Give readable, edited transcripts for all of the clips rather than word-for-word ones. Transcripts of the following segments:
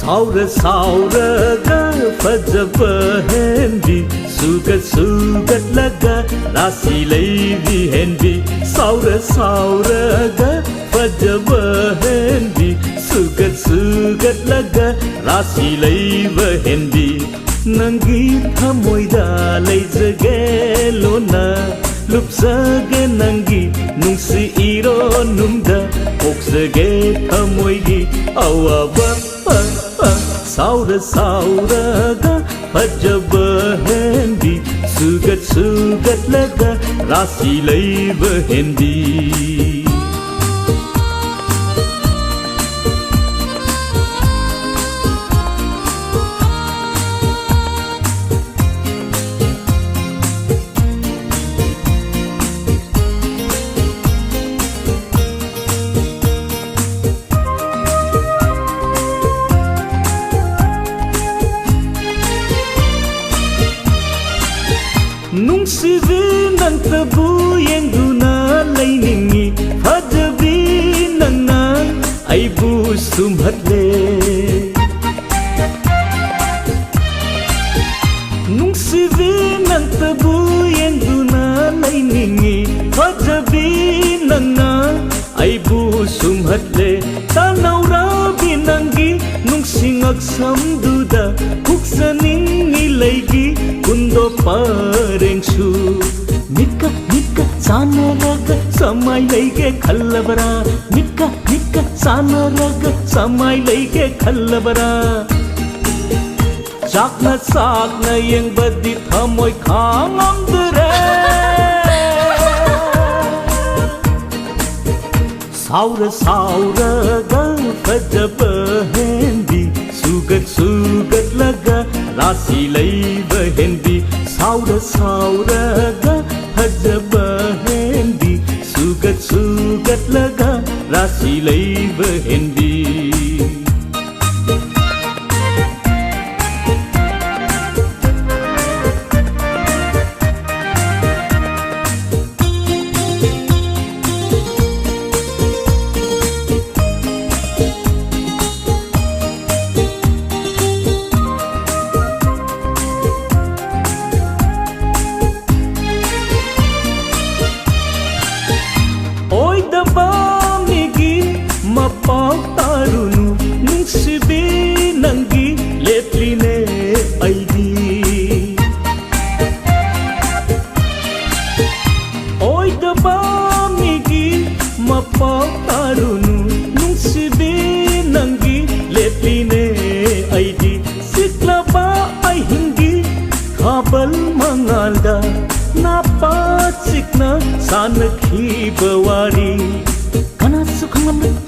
सावरगा फजबा हेंदी सुगत राशि लैबी हेंदी सावरगा फजबा हेंदी सुगत राशि लैब हेंदी नंगी थमोइदा लैजगे लोना लुपसगे नंगी नुंसी इरो नुंदा पोक्सगे थमोइगी अवाबा सावरगा फजबा हेंदी सुगत राशि लैब हेंदी Nungsibi nang tabu yang guna lainingi Fajabi nang na aibu sumhatle Nungsibi nang tabu yang guna lainingi Fajabi nang na aibu sumhatle Tanaw rabi nangi nungsingag samduda Huksaningi laigi kundo parengsu Mika sanaraga samay laige khallabara Mika sanaraga samay laige khallabara Sakna yang badi thamoy khangamdre सावरगा फजबा हेंदी सुगत राशि लैब हेंदी सावरगा फजबा हेंदी सुगत राशि लैब हेंदी Mapau tarunu nungsibi nangi lepline aidi Oi daba migi mapau tarunu nungsibi nangi lepline aidi Siklaba ai hingi khabal mangalda napa sikna sanakhi bawari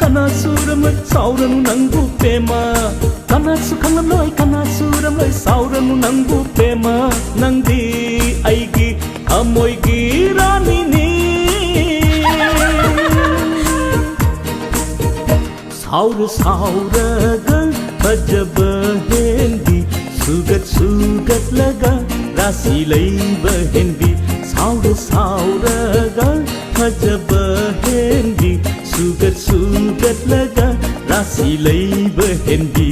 Kana suram sauranu nangu pema Kana sukhanam loi kana suram loi sauranu nangu pema Nangdi aigi amoigi rani ni Sauraga fajaba hendi Sugat राशि लैब हेंदी सावरगा फजबा हेंदी सुगत राशि लैब हेंदी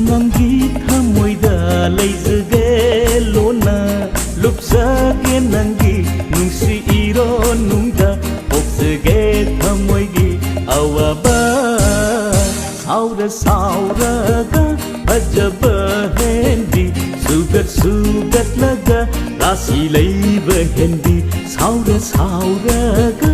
नंगी थमोइदा लैजगे लोना लुपसगे नंगी नुंसी इरो नुंदा पोक्सगे थमोइगी अवाबा सावरगा फजबा हेंदी सुगत राशि लैब हेंदी सावरगा